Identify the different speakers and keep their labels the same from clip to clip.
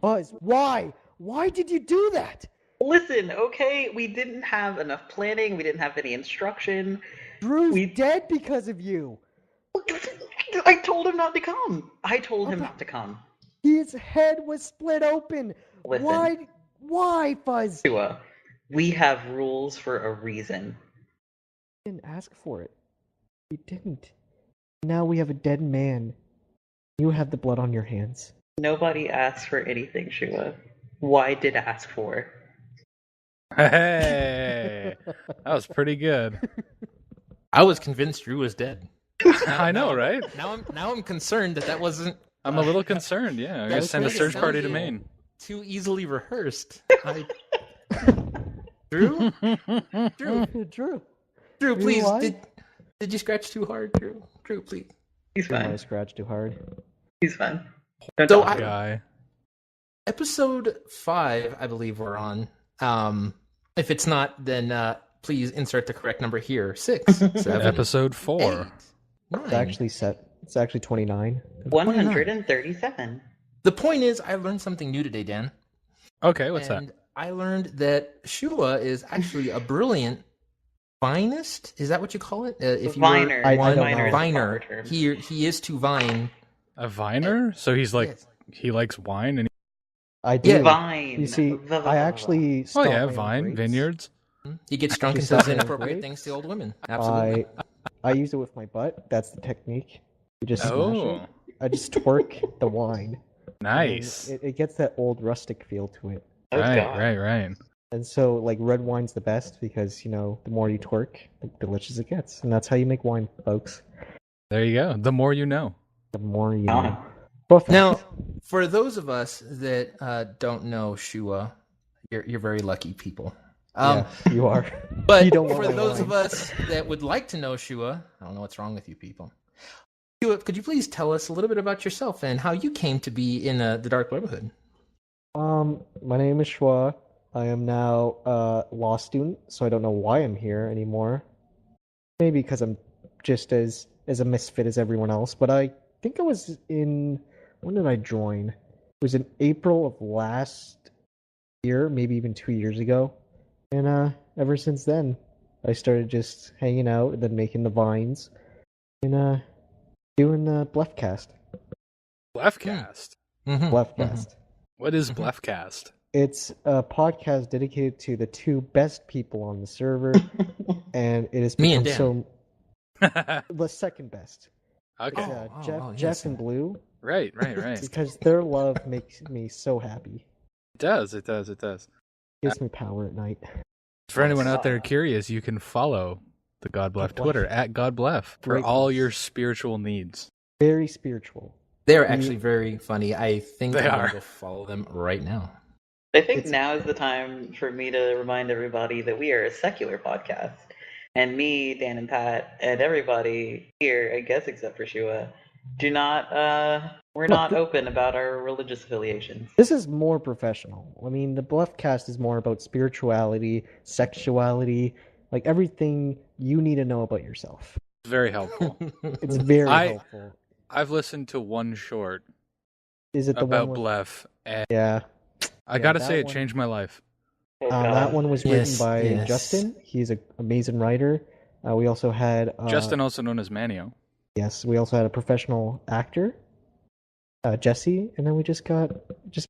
Speaker 1: Buzz, why? Why did you do that?
Speaker 2: Listen, okay, we didn't have enough planning. We didn't have any instruction.
Speaker 1: Drew's dead because of you.
Speaker 2: I told him not to come. I told him not to come.
Speaker 1: His head was split open.
Speaker 2: Listen.
Speaker 1: Why, Fuzz?
Speaker 2: Shua, we have rules for a reason.
Speaker 1: You didn't ask for it. You didn't. Now we have a dead man. You have the blood on your hands.
Speaker 2: Nobody asked for anything, Shua. Why did ask for?
Speaker 3: Hey, that was pretty good.
Speaker 4: I was convinced Drew was dead.
Speaker 3: I know, right?
Speaker 4: Now I'm concerned that wasn't.
Speaker 3: I'm a little concerned. Yeah, I'm gonna send a search party to Maine.
Speaker 4: Too easily rehearsed. Drew, please. Did you scratch too hard, Drew? Drew, please.
Speaker 2: He's fine.
Speaker 1: I scratched too hard.
Speaker 2: He's fine.
Speaker 4: So
Speaker 3: guy.
Speaker 4: Episode 5, I believe we're on. If it's not, then please insert the correct number here. 6, 7,
Speaker 3: Episode 4.
Speaker 4: 8, 9.
Speaker 1: It's actually set. It's actually 29.
Speaker 2: 137.
Speaker 4: The point is, I learned something new today, Dan.
Speaker 3: Okay, what's that?
Speaker 4: I learned that Shua is actually a brilliant vinist. Is that what you call it? If you
Speaker 2: Viner.
Speaker 4: Viner. He is to vine.
Speaker 3: A viner? So he's like,
Speaker 4: Yes.
Speaker 3: he likes wine and
Speaker 1: I do.
Speaker 4: Yeah,
Speaker 2: Vine.
Speaker 1: You see, I actually.
Speaker 3: oh yeah,
Speaker 1: stopped my
Speaker 3: vine,
Speaker 1: grapes.
Speaker 3: vineyards.
Speaker 4: He gets drunk and
Speaker 1: Actually,
Speaker 4: says
Speaker 1: stop
Speaker 4: inappropriate
Speaker 1: grapes.
Speaker 4: things to old women. Absolutely.
Speaker 1: I use it with my butt. That's the technique. You just smash
Speaker 3: Oh,
Speaker 1: it. I just twerk the wine.
Speaker 3: nice.
Speaker 1: It gets that old rustic feel to it.
Speaker 2: Oh,
Speaker 3: Right,
Speaker 2: God.
Speaker 3: right.
Speaker 1: And so, like, red wine's the best because, the more you twerk, the delicious it gets. And that's how you make wine, folks.
Speaker 3: There you go. The more you know.
Speaker 1: The more you
Speaker 2: Oh.
Speaker 1: know. Perfect.
Speaker 4: Now, for those of us that don't know Shua, you're very lucky people.
Speaker 1: Yeah, you are.
Speaker 4: But
Speaker 1: You don't want
Speaker 4: for
Speaker 1: my
Speaker 4: those
Speaker 1: wine.
Speaker 4: of us that would like to know Shua, I don't know what's wrong with you people. Shua, could you please tell us a little bit about yourself and how you came to be in the Dark Brotherhood?
Speaker 1: My name is Shua. I am now a law student, so I don't know why I'm here anymore. Maybe because I'm just as a misfit as everyone else. But I think I was in. When did I join? It was in April of last year, maybe even 2 years ago. And ever since then, I started just hanging out and then making the vines and doing the Bluffcast.
Speaker 3: Bluffcast.
Speaker 4: Mm-hmm.
Speaker 1: Bluffcast.
Speaker 3: What is Bluffcast?
Speaker 1: It's a podcast dedicated to the two best people on the server, and it has
Speaker 4: Me and
Speaker 1: become
Speaker 4: Dan.
Speaker 1: the second best.
Speaker 3: Okay.
Speaker 1: It's, Jeff
Speaker 4: yes.
Speaker 1: and Blue,
Speaker 3: Right.
Speaker 1: because their love makes me so happy.
Speaker 3: It does.
Speaker 1: Gives me power at night.
Speaker 3: For anyone out there curious, you can follow the God Bluff Twitter at God Bluff for
Speaker 1: Great
Speaker 3: all
Speaker 1: news.
Speaker 3: your spiritual needs.
Speaker 1: Very spiritual.
Speaker 4: They're actually very funny. I think
Speaker 3: They
Speaker 4: I'm
Speaker 3: are.
Speaker 4: going to go follow them right now.
Speaker 2: I think now is the time for me to remind everybody that we are a secular podcast. And me, Dan and Pat, and everybody here, I guess except for Shua, we're not open about our religious affiliations.
Speaker 1: This is more professional. I mean, the Bluffcast is more about spirituality, sexuality, like everything you need to know about yourself.
Speaker 3: It's very helpful.
Speaker 1: It's very helpful.
Speaker 3: I've listened to one short
Speaker 1: Is it the
Speaker 3: about
Speaker 1: one with...
Speaker 3: Bluff, and
Speaker 1: Yeah.
Speaker 3: I gotta
Speaker 1: that
Speaker 3: say it
Speaker 1: one-
Speaker 3: changed my life.
Speaker 2: Oh,
Speaker 1: That
Speaker 2: God.
Speaker 1: one was written
Speaker 4: Yes,
Speaker 1: by
Speaker 4: yes.
Speaker 1: Justin. He's an amazing writer. We also had
Speaker 3: Justin, also known as Manio.
Speaker 1: Yes, we also had a professional actor, Jesse, and then we just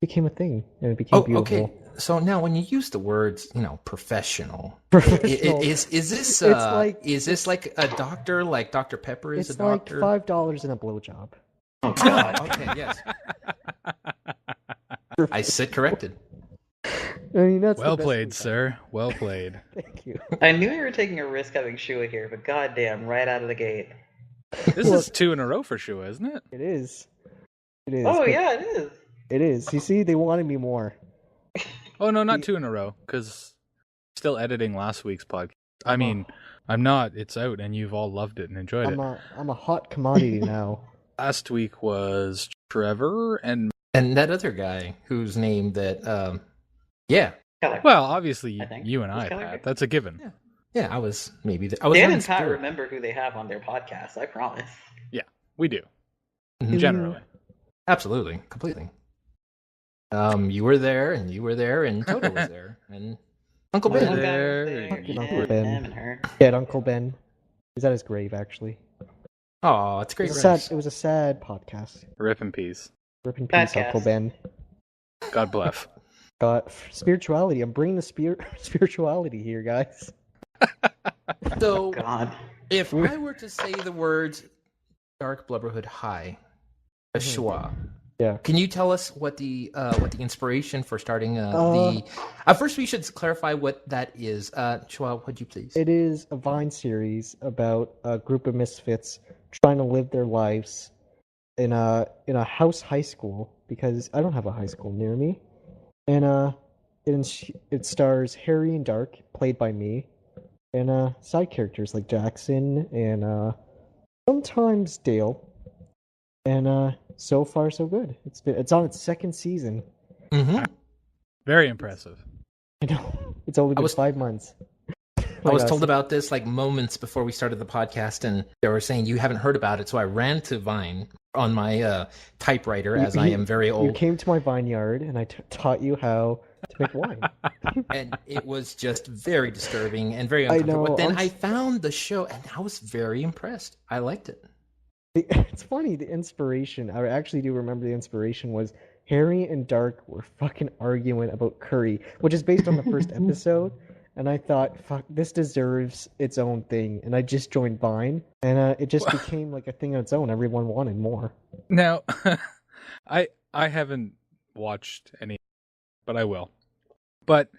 Speaker 1: became a thing, and it became
Speaker 4: Oh,
Speaker 1: beautiful.
Speaker 4: okay. So now, when you use the words, professional,
Speaker 1: Professional.
Speaker 4: is this
Speaker 1: like-
Speaker 4: is this like a doctor, like Dr. Pepper is
Speaker 1: It's
Speaker 4: a
Speaker 1: like
Speaker 4: doctor?
Speaker 1: $5 in a blowjob.
Speaker 2: Oh, God.
Speaker 4: Okay, yes. I sit corrected.
Speaker 1: I mean, that's
Speaker 3: Well
Speaker 1: the best
Speaker 3: played,
Speaker 1: we got.
Speaker 3: sir. Well played.
Speaker 1: Thank you.
Speaker 2: I knew we were taking a risk having Shua here, but goddamn, right out of the gate.
Speaker 3: This is 2 in a row for Shua, isn't it?
Speaker 1: It is. It is.
Speaker 2: Oh,
Speaker 1: but
Speaker 2: yeah, it is.
Speaker 1: It is. You see, they wanted me more.
Speaker 3: Oh no, not 2 in a row, because still editing last week's podcast. I mean, I'm not. It's out, and you've all loved it and enjoyed it.
Speaker 1: I'm a hot commodity now.
Speaker 3: Last week was Trevor and
Speaker 4: And that other guy whose name that, yeah,
Speaker 2: Keller.
Speaker 3: well, obviously
Speaker 2: I think.
Speaker 3: you and
Speaker 2: Was
Speaker 3: I,
Speaker 2: Keller
Speaker 3: Pat.
Speaker 2: good?
Speaker 3: That's a given.
Speaker 4: I was I was
Speaker 2: Dan
Speaker 4: on
Speaker 2: and Pat
Speaker 4: spirit.
Speaker 2: remember who they have on their podcast, I promise.
Speaker 3: We do
Speaker 4: Mhm.
Speaker 3: generally.
Speaker 4: Absolutely, completely. You were there, and you were there, and Toto was there, and Uncle
Speaker 2: One
Speaker 4: Ben.
Speaker 2: guy was
Speaker 3: There.
Speaker 2: there,
Speaker 1: Fucking Uncle
Speaker 2: him,
Speaker 1: Ben.
Speaker 2: him and her.
Speaker 1: Dead Uncle Ben. He's at his grave, actually.
Speaker 4: Oh, it's
Speaker 1: It
Speaker 4: great.
Speaker 1: was a sad, it was a sad podcast.
Speaker 3: Rip in peace.
Speaker 1: Rip in peace,
Speaker 2: Podcast.
Speaker 1: Uncle Ben.
Speaker 3: God bless.
Speaker 1: Spirituality. I'm bringing the spirituality here, guys.
Speaker 4: So,
Speaker 2: God.
Speaker 4: if I were to say the words Dark Blubberhood High, a schwa,
Speaker 1: Yeah.
Speaker 4: can you tell us what the inspiration for starting the? First, we should clarify what that is. Schwa, would you please?
Speaker 1: It is a Vine series about a group of misfits trying to live their lives in a house high school, because I don't have a high school near me. And it stars Harry and Dark, played by me, and side characters like Jackson and sometimes Dale. And so far so good. It's on its second season.
Speaker 4: Mm-hmm.
Speaker 3: Very impressive.
Speaker 1: I know. It's only been 5 months.
Speaker 4: I was told about this like moments before we started the podcast, and they were saying you haven't heard about it. So I ran to Vine on my typewriter, as I am very old.
Speaker 1: You came to my vineyard, and I taught you how to make wine.
Speaker 4: And it was just very disturbing and very uncomfortable.
Speaker 1: know,
Speaker 4: But then I found the show, and I was very impressed. I liked it.
Speaker 1: It's funny, the inspiration, I actually do remember the inspiration was Harry and Dark were fucking arguing about curry, which is based on the first episode. And I thought, fuck, this deserves its own thing. And I just joined Vine, and it just became like a thing on its own. Everyone wanted more.
Speaker 3: Now, I haven't watched any, but I will. But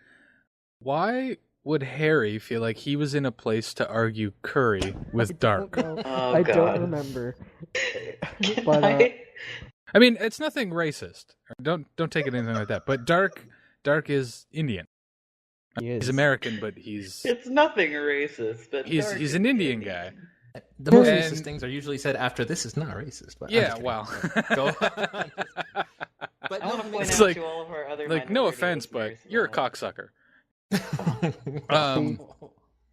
Speaker 3: why would Harry feel like he was in a place to argue curry with Dark?
Speaker 2: Oh,
Speaker 1: I
Speaker 2: God.
Speaker 1: don't remember. But
Speaker 3: I mean, it's nothing racist. Don't take it anything like that. But Dark is Indian. He's American, but he's
Speaker 2: It's nothing racist, but
Speaker 3: he's
Speaker 2: Dark
Speaker 3: an
Speaker 2: is
Speaker 3: Indian guy.
Speaker 4: The most
Speaker 3: And-
Speaker 4: racist things are usually said after this is not racist. But I'm
Speaker 3: Yeah,
Speaker 4: just kidding.
Speaker 3: well.
Speaker 4: Go on. But
Speaker 2: I want to point
Speaker 3: It's
Speaker 2: out
Speaker 3: like-
Speaker 2: to all of our other
Speaker 3: Like, no
Speaker 2: minority
Speaker 3: offense, but
Speaker 2: listeners,
Speaker 3: you're a cocksucker.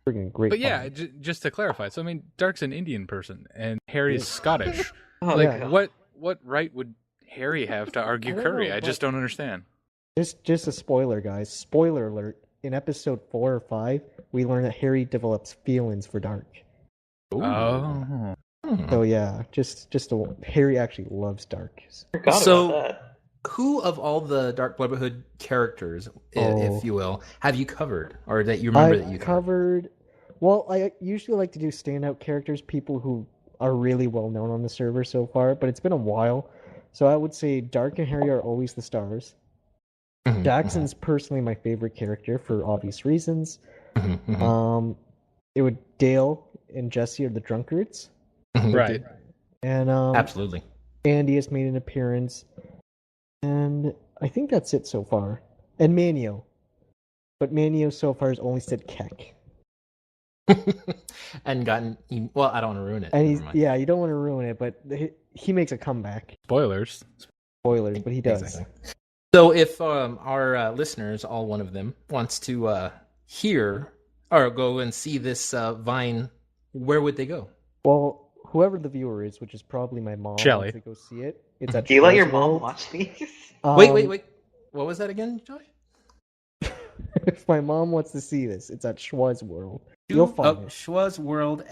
Speaker 1: Friggin' great.
Speaker 3: But yeah,
Speaker 1: Vine.
Speaker 3: just to clarify, so I mean, Dark's an Indian person, and Harry's Scottish.
Speaker 2: Oh,
Speaker 3: Like,
Speaker 2: God.
Speaker 3: what right would Harry have to argue
Speaker 1: I don't
Speaker 3: curry?
Speaker 1: know,
Speaker 3: I just don't understand.
Speaker 1: Just a spoiler, guys. Spoiler alert. In episode 4 or 5, we learn that Harry develops feelings for Dark.
Speaker 3: Oh.
Speaker 1: So yeah, Harry actually loves Dark.
Speaker 2: Forgot
Speaker 4: So-
Speaker 2: about that.
Speaker 4: Who of all the Dark Brotherhood characters,
Speaker 1: Oh.
Speaker 4: if you will, have you covered, or that you remember that you covered?
Speaker 1: Well, I usually like to do standout characters, people who are really well known on the server so far, but it's been a while. So I would say Dark and Harry are always the stars.
Speaker 4: Mhm,
Speaker 1: Jackson's personally my favorite character for obvious reasons.
Speaker 4: mhm, mhm,
Speaker 1: It would Dale and Jesse are the drunkards,
Speaker 4: mhm.
Speaker 3: Right.
Speaker 1: and
Speaker 4: Absolutely.
Speaker 1: Andy has made an appearance, and I think that's it so far. And Manio, but Manio so far has only said Keck,
Speaker 4: And gotten well. I don't want to ruin it.
Speaker 1: and
Speaker 4: Never mind.
Speaker 1: you don't want to ruin it, but he makes a comeback.
Speaker 3: Spoilers.
Speaker 1: Spoilers, but he does.
Speaker 4: Exactly. So if our listeners, all one of them, wants to hear or go and see this Vine, where would they go?
Speaker 1: Well, whoever the viewer is, which is probably my mom,
Speaker 3: Shelley.
Speaker 1: wants to go see it. It's at
Speaker 2: Do you let your
Speaker 1: Schwarz
Speaker 2: mom
Speaker 1: World.
Speaker 2: watch these?
Speaker 4: Wait. What was that again, Josh?
Speaker 1: If my mom wants to see this, it's at Schwarz World. You'll find it.
Speaker 4: Schwarz World,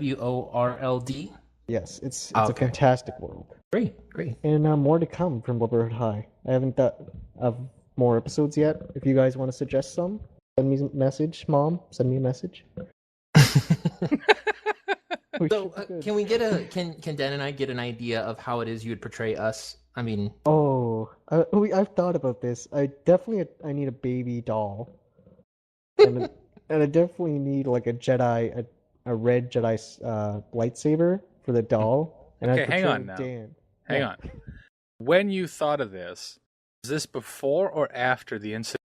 Speaker 4: SHUASWORLD.
Speaker 1: Yes, it's
Speaker 4: Okay.
Speaker 1: a fantastic world.
Speaker 4: Great.
Speaker 1: And more to come from Blubberhood High. I haven't thought of more episodes yet. If you guys want to suggest some, send me a message. Mom, send me a message. We
Speaker 4: So
Speaker 1: should be good.
Speaker 4: can we get can Dan and I get an idea of how it is you would portray us? I mean,
Speaker 1: I've thought about this. I need a baby doll, and I definitely need like a Jedi, a red Jedi lightsaber for the doll. And
Speaker 3: Okay,
Speaker 1: I'd
Speaker 3: hang
Speaker 1: portray
Speaker 3: on now.
Speaker 1: Dan.
Speaker 3: Hang on. When you thought of this, was this before or after the incident?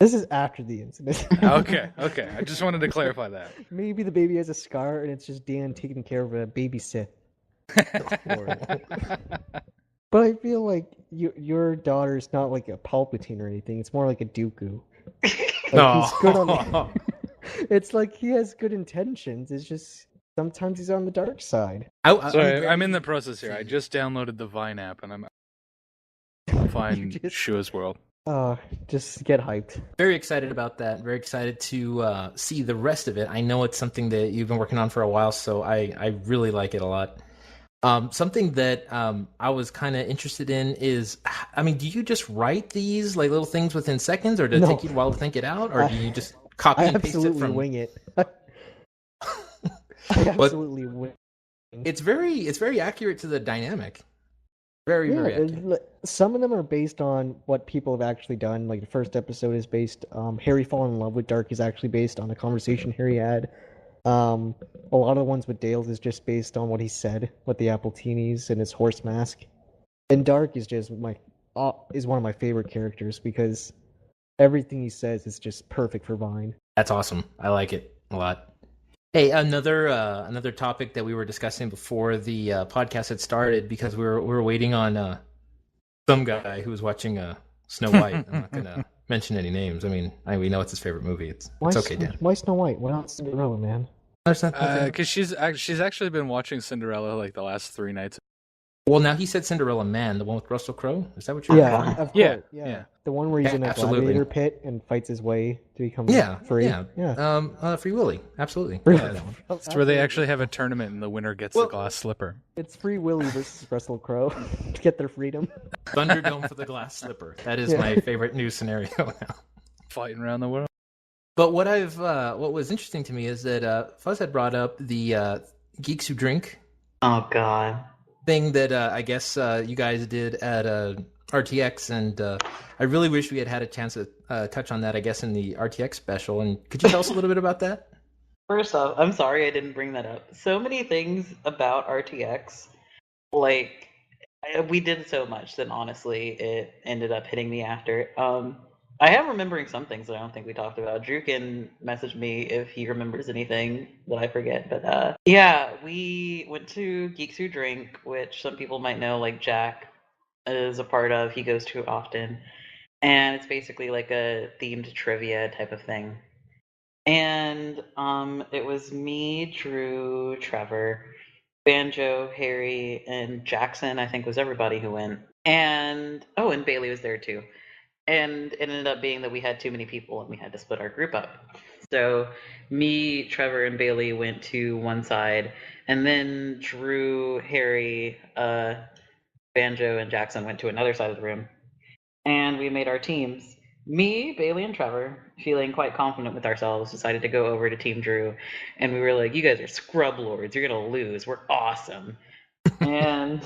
Speaker 1: This is after the incident.
Speaker 3: Okay. I just wanted to clarify that.
Speaker 1: Maybe the baby has a scar, and it's just Dan taking care of a baby Sith. But I feel like your daughter's not like a Palpatine or anything. It's more like a Dooku. Like, he's good on. It's like he has good intentions. It's just sometimes he's on the dark side.
Speaker 3: Sorry, I'm in the process here. I just downloaded the Vine app, and I'm find
Speaker 1: You just-
Speaker 3: Shua's world.
Speaker 1: Just get hyped.
Speaker 4: Very excited about that. Very excited to see the rest of it. I know it's something that you've been working on for a while, so I really like it a lot. Something that I was kind of interested in is, I mean, do you just write these like little things within seconds, or does it take you a while to think it out, or do you just copy
Speaker 1: I
Speaker 4: and paste it
Speaker 1: absolutely
Speaker 4: from?
Speaker 1: wing it. I absolutely wing.
Speaker 4: It's very accurate to the dynamic. Very accurate.
Speaker 1: Some of them are based on what people have actually done. Like the first episode is based. Harry falling in love with Dark is actually based on a conversation Harry had. A lot of the ones with Dale is just based on what he said with the apple teenies and his horse mask. And Dark is just is one of my favorite characters because everything he says is just perfect for Vine.
Speaker 4: That's awesome. I like it a lot. Hey, another topic that we were discussing before the podcast had started, because we were waiting on some guy who was watching Snow White. I'm not gonna mention any names. I mean, we know it's his favorite movie. It's okay, Dan.
Speaker 1: Why Snow White? Why not Cinderella, man?
Speaker 3: Because she's actually been watching Cinderella like the last 3 nights.
Speaker 4: Well, now he said Cinderella Man, the one with Russell Crowe. Is that what you're?
Speaker 1: Yeah, of course.
Speaker 3: Yeah.
Speaker 1: The one where he's in a
Speaker 4: absolutely.
Speaker 1: gladiator pit and fights his way to become free.
Speaker 4: Free Willy, absolutely.
Speaker 1: Free-
Speaker 4: Yeah, that one.
Speaker 3: It's where they actually have a tournament and the winner gets the glass slipper.
Speaker 1: It's Free Willy versus Russell Crowe to get their freedom.
Speaker 4: Thunderdome for the glass slipper. That is my favorite news scenario now.
Speaker 3: Fighting around the world.
Speaker 4: But what was interesting to me is that Fuzz had brought up the Geeks Who Drink
Speaker 2: Oh God.
Speaker 4: thing that I guess you guys did at RTX, and I really wish we had a chance to touch on that, I guess, in the RTX special. And could you tell us a little bit about that?
Speaker 2: First off, I'm sorry I didn't bring that up. So many things about RTX, like we did so much that honestly it ended up hitting me after. I am remembering some things that I don't think we talked about. Drew can message me if he remembers anything that I forget. But yeah, we went to Geeks Who Drink, which some people might know, like Jack is a part of. He goes to often. And it's basically like a themed trivia type of thing. And it was me, Drew, Trevor, Banjo, Harry, and Jackson, I think was everybody who went. And Bailey was there too. And it ended up being that we had too many people and we had to split our group up. So me, Trevor, and Bailey went to one side, and then Drew, Harry, Banjo, and Jackson went to another side of the room. And we made our teams. Me, Bailey, and Trevor, feeling quite confident with ourselves, decided to go over to Team Drew. And we were like, you guys are scrub lords. You're going to lose. We're awesome. And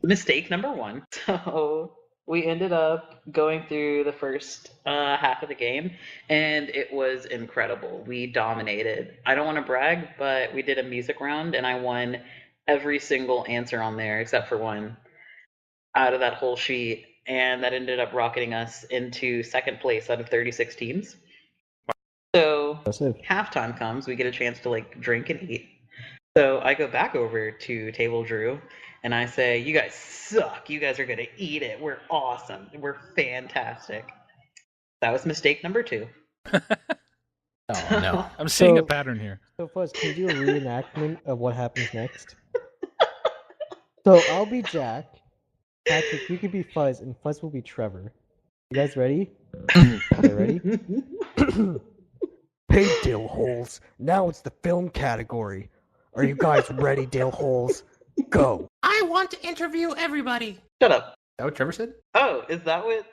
Speaker 2: mistake number 1. So we ended up going through the first half of the game, and it was incredible. We dominated. I don't want to brag, but we did a music round, and I won every single answer on there except for one out of that whole sheet, and that ended up rocketing us into second place out of 36 teams. So halftime comes, we get a chance to like drink and eat. So I go back over to Table Drew, and I say, you guys suck. You guys are going to eat it. We're awesome. We're fantastic. That was mistake number 2.
Speaker 4: Oh, no.
Speaker 3: I'm seeing a pattern here.
Speaker 1: So, Fuzz, can you do a reenactment of what happens next? So, I'll be Jack. Patrick, you could be Fuzz, and Fuzz will be Trevor. You guys ready? Okay, ready? Hey, Dill Holes. Now it's the film category. Are you guys ready, Dill Holes? Go.
Speaker 4: I want to interview everybody.
Speaker 2: Shut up.
Speaker 4: Is that what Trevor said?
Speaker 2: Oh, is that what?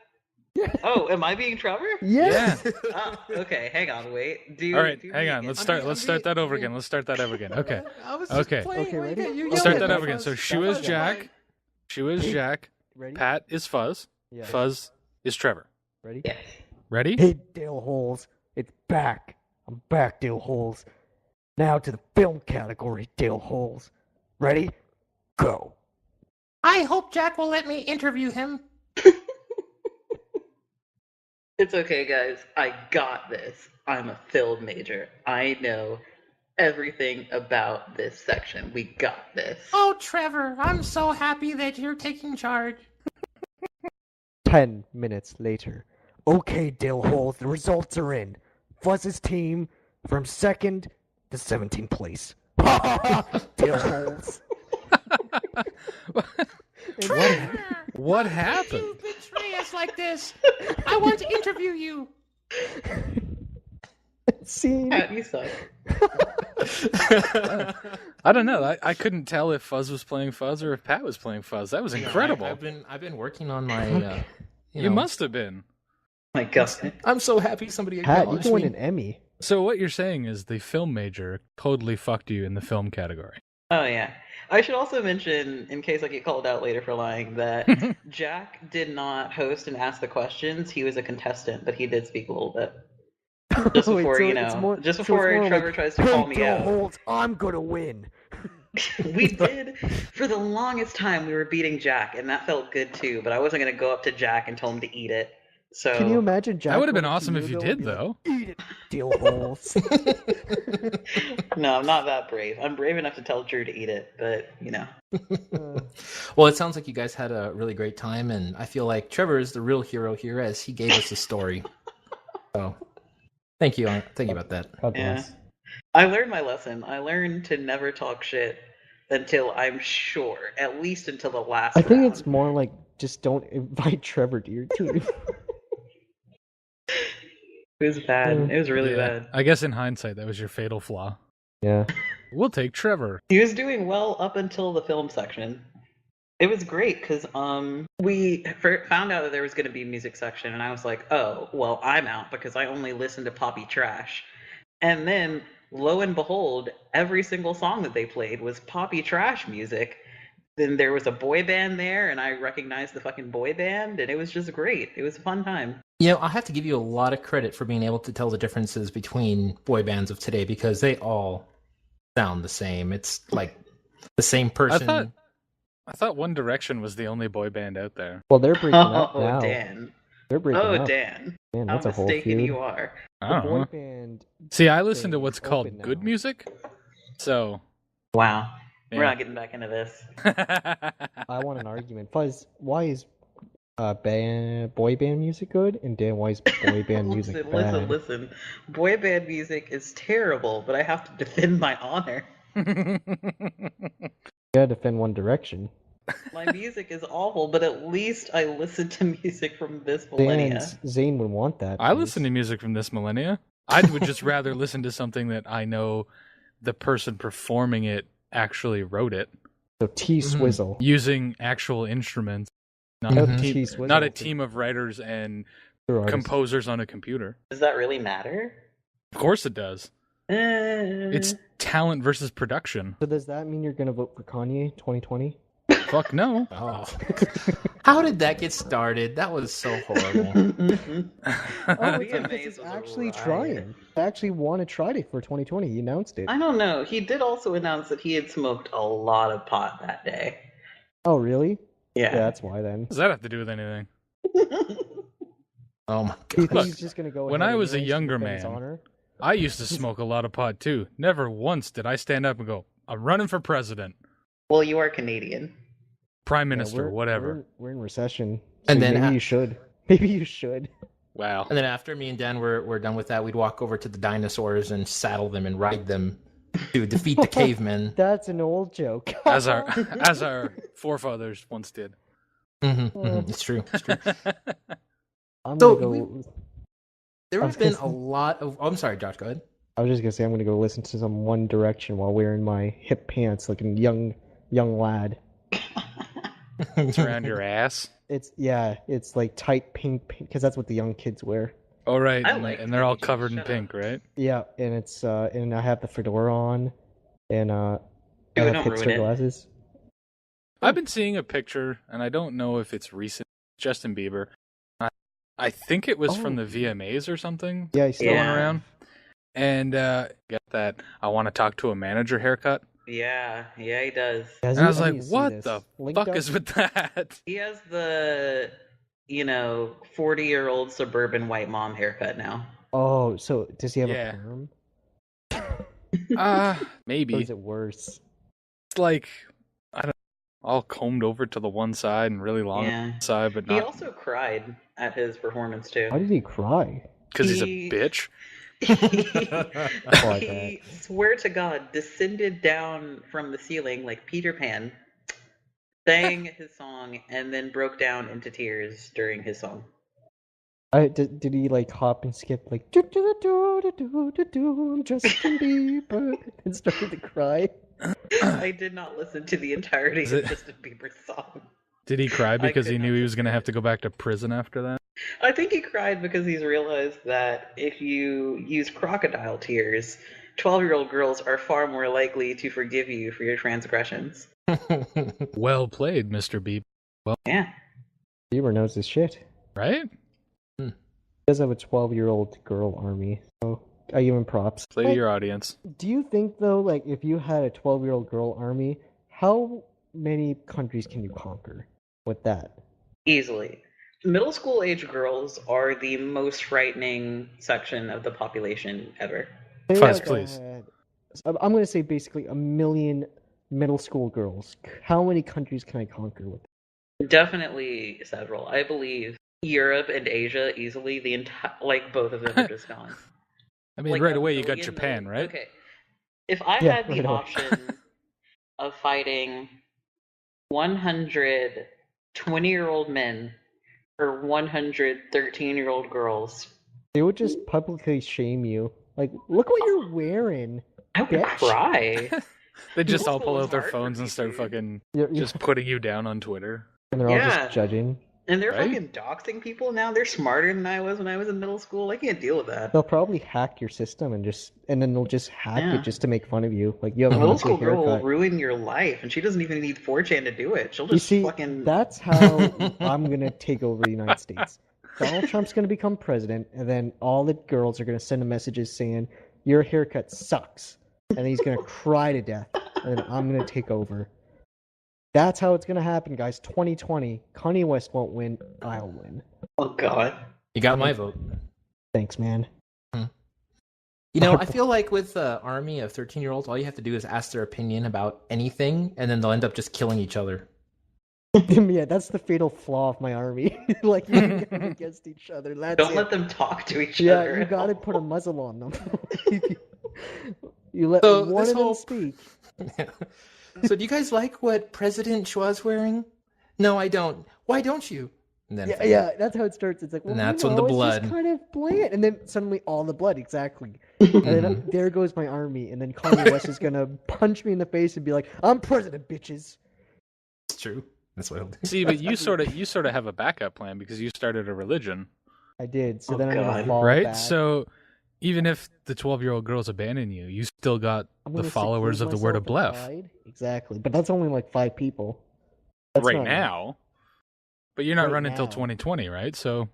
Speaker 2: Oh, am I being Trevor?
Speaker 1: Yes.
Speaker 3: Yeah.
Speaker 2: Okay, hang on, wait.
Speaker 3: All right, hang on. Let's start that over again. Okay. Okay.
Speaker 1: Okay, ready?
Speaker 3: Let's start that over again. So Shua is Jack. Shua is Jack.
Speaker 1: Ready?
Speaker 3: Pat is Fuzz.
Speaker 1: Yeah.
Speaker 3: Fuzz is Trevor.
Speaker 1: Ready?
Speaker 2: Yes.
Speaker 3: Ready?
Speaker 1: Hey, Dill Holes. It's back. I'm back, Dill Holes. Now to the film category, Dill Holes. Ready? Go.
Speaker 4: I hope Jack will let me interview him.
Speaker 2: It's okay, guys. I got this. I'm a film major. I know everything about this section. We got this.
Speaker 4: Oh, Trevor, I'm so happy that you're taking charge.
Speaker 1: 10 minutes later. Okay, Dill Holes, the results are in. Fuzz's team from 2nd to 17th place. Dill Holes.
Speaker 3: What happened?
Speaker 4: You've like this. I want to interview you.
Speaker 1: Scene.
Speaker 2: Pat, you suck.
Speaker 3: I don't know. I couldn't tell if Fuzz was playing Fuzz or if Pat was playing Fuzz. That was incredible.
Speaker 4: I've been working on my.
Speaker 3: You must have been.
Speaker 2: My God.
Speaker 4: I'm so happy somebody
Speaker 1: Pat, you
Speaker 4: acknowledged
Speaker 1: can win
Speaker 4: me.
Speaker 1: an Emmy.
Speaker 3: So what you're saying is the film major totally fucked you in the film category.
Speaker 2: Oh yeah. I should also mention, in case I get called out later for lying, that Jack did not host and ask the questions. He was a contestant, but he did speak a little bit. Just
Speaker 1: Wait,
Speaker 2: before,
Speaker 1: so
Speaker 2: you
Speaker 1: it's
Speaker 2: know,
Speaker 1: more-
Speaker 2: just
Speaker 1: so it's
Speaker 2: before
Speaker 1: more
Speaker 2: Trevor
Speaker 1: like,
Speaker 2: tries to call me
Speaker 1: "Hey,
Speaker 2: out.
Speaker 1: Holt, I'm gonna win.
Speaker 2: We did, for the longest time, we were beating Jack, and that felt good too, but I wasn't going to go up to Jack and tell him to eat it. So
Speaker 1: Can you imagine Jack?
Speaker 3: That would have been
Speaker 1: running to
Speaker 3: awesome if you
Speaker 1: though,
Speaker 3: did,
Speaker 1: and be like,
Speaker 3: though.
Speaker 1: Eat it, deal holes.
Speaker 2: No, I'm not that brave. I'm brave enough to tell Drew to eat it, but, you know.
Speaker 4: Well, it sounds like you guys had a really great time, and I feel like Trevor is the real hero here as he gave us a story. So, thank you about that.
Speaker 1: God
Speaker 2: Yeah.
Speaker 1: bless.
Speaker 2: I learned my lesson. I learned to never talk shit until I'm sure, at least until the last
Speaker 1: I think
Speaker 2: round.
Speaker 1: it's more like just don't invite Trevor to your team.
Speaker 2: It was bad. It was really
Speaker 3: Yeah.
Speaker 2: bad.
Speaker 3: I guess in hindsight, that was your fatal flaw.
Speaker 1: Yeah.
Speaker 3: We'll take Trevor.
Speaker 2: He was doing well up until the film section. It was great because we found out that there was going to be a music section, and I was like, oh, well, I'm out because I only listen to poppy trash. And then, lo and behold, every single song that they played was poppy trash music. Then there was a boy band there, and I recognized the fucking boy band, and it was just great. It was a fun time.
Speaker 4: You know, I have to give you a lot of credit for being able to tell the differences between boy bands of today because they all sound the same. It's like the same person.
Speaker 3: I thought One Direction was the only boy band out there.
Speaker 1: Well, they're breaking up
Speaker 2: Oh,
Speaker 1: now.
Speaker 2: Dan.
Speaker 1: They're breaking
Speaker 2: Oh,
Speaker 1: up.
Speaker 2: Dan.
Speaker 1: Man,
Speaker 2: How
Speaker 1: that's a whole
Speaker 2: mistaken
Speaker 1: feud.
Speaker 2: you are.
Speaker 3: I
Speaker 1: The
Speaker 3: don't
Speaker 1: boy
Speaker 3: know.
Speaker 1: band.
Speaker 3: See, I listen to
Speaker 1: thing
Speaker 3: what's
Speaker 1: is
Speaker 3: called
Speaker 1: open
Speaker 3: good
Speaker 1: now.
Speaker 3: music. So,
Speaker 2: Wow. We're
Speaker 3: Yeah.
Speaker 2: not getting back into this.
Speaker 1: I want an argument. Fuzz, why is boy band music good? And Dan, why is boy band music bad?
Speaker 2: Listen. Boy band music is terrible, but I have to defend my honor.
Speaker 1: You gotta defend One Direction.
Speaker 2: My music is awful, but at least I listen to music from this millennia.
Speaker 1: Zane would want that.
Speaker 3: I listen to music from this millennia. I would just rather listen to something that I know the person performing it actually wrote it
Speaker 1: So T Swizzle.
Speaker 3: using actual instruments, not,
Speaker 1: Shout
Speaker 3: a,
Speaker 1: out to
Speaker 3: team,
Speaker 1: T Swizzle
Speaker 3: not a
Speaker 1: for
Speaker 3: team of writers and
Speaker 1: true artists.
Speaker 3: composers on a computer.
Speaker 2: Does that really matter?
Speaker 3: Of course it does. It's
Speaker 2: It's
Speaker 3: talent versus production.
Speaker 1: So does that mean you're gonna vote for Kanye 2020?
Speaker 3: Fuck no.
Speaker 4: Oh. How did that get started? That was so horrible.
Speaker 1: Oh,
Speaker 2: Be
Speaker 1: it's because
Speaker 2: amazed
Speaker 1: he's
Speaker 2: was a
Speaker 1: actually
Speaker 2: riot.
Speaker 1: trying. I actually want to try it for 2020. He announced it.
Speaker 2: I don't know. He did also announce that he had smoked a lot of pot that day.
Speaker 1: Oh, really? Yeah,
Speaker 2: Yeah.
Speaker 1: that's why then.
Speaker 3: What does that have to do with anything?
Speaker 4: Oh my
Speaker 1: Do you think
Speaker 4: god.
Speaker 1: he's just gonna go
Speaker 3: when
Speaker 1: ahead
Speaker 3: I was a
Speaker 1: anyways to
Speaker 3: younger
Speaker 1: defend his
Speaker 3: man,
Speaker 1: honor?
Speaker 3: I used to smoke a lot of pot too. Never once did I stand up and go, I'm running for president,
Speaker 2: Well, you are Canadian.
Speaker 3: prime
Speaker 1: Yeah,
Speaker 3: minister, whatever.
Speaker 1: We're in recession.
Speaker 4: And
Speaker 1: so
Speaker 4: then
Speaker 1: maybe you should. Maybe you should.
Speaker 3: Wow.
Speaker 4: And then after me and Dan were done with that, we'd walk over to the dinosaurs and saddle them and ride them to defeat the cavemen.
Speaker 1: That's an old joke.
Speaker 3: As our forefathers once did.
Speaker 4: It's true. It's true.
Speaker 1: I'm
Speaker 4: So,
Speaker 1: gonna go.
Speaker 4: There
Speaker 1: I
Speaker 4: have
Speaker 1: was
Speaker 4: been
Speaker 1: gonna
Speaker 4: a
Speaker 1: say-
Speaker 4: lot of. Oh, I'm sorry, Josh. Go ahead.
Speaker 1: I was just gonna say I'm gonna go listen to some One Direction while wearing my hip pants, like a young lad.
Speaker 3: It's around your ass.
Speaker 1: It's like tight pink because that's what the young kids wear.
Speaker 3: Oh, right.
Speaker 2: I
Speaker 3: And,
Speaker 2: like
Speaker 3: and they're all
Speaker 2: Piggy,
Speaker 3: covered in
Speaker 2: shut
Speaker 3: pink, right?
Speaker 1: Yeah, and it's and I have the fedora on, and I
Speaker 2: Dude,
Speaker 1: have
Speaker 2: don't
Speaker 1: hipster
Speaker 2: ruin it.
Speaker 1: glasses.
Speaker 3: I've been seeing a picture, and I don't know if it's recent. Justin Bieber. I think it was from the VMAs or something.
Speaker 1: Yeah, he's still
Speaker 3: Going
Speaker 2: Yeah.
Speaker 3: around. And get that I want to talk to a manager haircut.
Speaker 2: Yeah, he does.
Speaker 3: And I was like, what the fuck is with that?
Speaker 2: He has the, 40-year-old suburban white mom haircut now.
Speaker 1: Oh, so does he have
Speaker 3: Yeah.
Speaker 1: a perm? Or
Speaker 3: Maybe.
Speaker 1: is it worse?
Speaker 3: It's like, I don't know, all combed over to the one side and really long
Speaker 2: Yeah.
Speaker 3: on the side, but
Speaker 2: He
Speaker 3: not
Speaker 2: also cried at his performance too.
Speaker 1: Why did he cry?
Speaker 3: because he's a
Speaker 2: he-
Speaker 3: bitch.
Speaker 1: like
Speaker 2: He, swear to God, descended down from the ceiling like Peter Pan sang his song, and then broke down into tears during his song.
Speaker 1: Did he like hop and skip like do do do do do do do I'm Justin Bieber and started to cry?
Speaker 2: I did not listen to the entirety of Justin Bieber's song.
Speaker 3: Did he cry because
Speaker 2: could
Speaker 3: he
Speaker 2: not
Speaker 3: knew he was
Speaker 2: just
Speaker 3: going to
Speaker 2: do
Speaker 3: have
Speaker 2: it.
Speaker 3: to go back to prison after that?
Speaker 2: I think he cried because he's realized that if you use crocodile tears, 12-year-old girls are far more likely to forgive you for your transgressions.
Speaker 3: Well played, Mr. Beep.
Speaker 2: Yeah.
Speaker 1: Bieber knows his shit.
Speaker 3: Right?
Speaker 1: He does have a 12-year-old girl army, so I give him props.
Speaker 3: Play to
Speaker 1: Like,
Speaker 3: your audience.
Speaker 1: do you think though, like if you had a 12-year-old girl army, how many countries can you conquer with that?
Speaker 2: Easily. Middle school age girls are the most frightening section of the population ever.
Speaker 1: Say
Speaker 3: Fuzz,
Speaker 1: like
Speaker 3: please.
Speaker 1: I'm going to say basically 1 million middle school girls. How many countries can I conquer with that?
Speaker 2: Definitely several. I believe Europe and Asia easily, the entire, like both of them are just gone.
Speaker 3: I mean,
Speaker 2: Like
Speaker 3: right
Speaker 2: a
Speaker 3: away you got
Speaker 2: million
Speaker 3: Japan,
Speaker 2: million-
Speaker 3: right?
Speaker 2: Okay. If I
Speaker 1: Yeah,
Speaker 2: had the
Speaker 1: right away.
Speaker 2: option of fighting 100 20-year-old men or 100 13-year-old girls,
Speaker 1: They would just publicly shame you. Like, look what you're wearing.
Speaker 2: I would
Speaker 1: Bitch.
Speaker 2: cry.
Speaker 3: They just
Speaker 2: Middle
Speaker 3: all pull
Speaker 2: school
Speaker 3: out
Speaker 2: is
Speaker 3: their
Speaker 2: hard for
Speaker 3: phones and start
Speaker 2: people.
Speaker 3: fucking
Speaker 1: You're
Speaker 3: just putting you down on Twitter.
Speaker 1: and they're all
Speaker 2: Yeah.
Speaker 1: just judging.
Speaker 2: And they're
Speaker 3: Right?
Speaker 2: fucking doxing people now. They're smarter than I was when I was in middle school. I can't deal with that.
Speaker 1: They'll probably hack your system and then they'll just hack
Speaker 2: Yeah.
Speaker 1: it just to make fun of you. Like, you have
Speaker 2: A
Speaker 1: a
Speaker 2: middle
Speaker 1: monthly
Speaker 2: school girl will
Speaker 1: haircut.
Speaker 2: ruin your life, and she doesn't even need 4chan to do it. She'll
Speaker 1: You
Speaker 2: just
Speaker 1: see,
Speaker 2: fucking.
Speaker 1: that's how I'm gonna take over the United States. Donald Trump's gonna become president, and then all the girls are gonna send him messages saying, "Your haircut sucks," and he's gonna cry to death, and then I'm gonna take over. That's how it's gonna happen, guys. 2020. Kanye West won't win. I'll win.
Speaker 2: Oh god.
Speaker 4: You got my vote.
Speaker 1: Thanks, man.
Speaker 4: You know, I feel like with the army of 13-year-olds, all you have to do is ask their opinion about anything, and then they'll end up just killing each other.
Speaker 1: Yeah, that's the fatal flaw of my army. Like, you go against each other. That's
Speaker 2: Don't
Speaker 1: it.
Speaker 2: let them talk to each
Speaker 1: Yeah,
Speaker 2: other.
Speaker 1: you
Speaker 2: at
Speaker 1: gotta
Speaker 2: all.
Speaker 1: put a muzzle on them. You let
Speaker 4: So
Speaker 1: one
Speaker 4: this
Speaker 1: of them
Speaker 4: whole-
Speaker 1: speak.
Speaker 4: So do you guys like what President Chua's wearing? No, I don't. Why don't you? And then
Speaker 1: Yeah, that's how it starts. It's like, well,
Speaker 4: And that's
Speaker 1: you
Speaker 4: when
Speaker 1: know,
Speaker 4: the
Speaker 1: it's
Speaker 4: blood.
Speaker 1: just kind of bland, and then suddenly all the blood, exactly. And then there goes my army, and then Kanye West is gonna punch me in the face and be like, "I'm president, bitches."
Speaker 4: It's true. That's what I'll do.
Speaker 3: See, but you sort of have a backup plan because you started a religion,
Speaker 1: I did. So
Speaker 2: Oh,
Speaker 1: then I'm gonna
Speaker 2: God.
Speaker 1: fall
Speaker 3: right?
Speaker 1: back.
Speaker 3: So even if the 12-year-old girls abandon you, you still got
Speaker 1: I'm
Speaker 3: the
Speaker 1: gonna
Speaker 3: followers
Speaker 1: seclude
Speaker 3: of the word of
Speaker 1: myself
Speaker 3: Blef
Speaker 1: and hide. Exactly, but that's only like 5 people. That's
Speaker 3: right
Speaker 1: not enough.
Speaker 3: now. But you're not
Speaker 1: Right
Speaker 3: running until
Speaker 1: now.
Speaker 3: 2020, right? So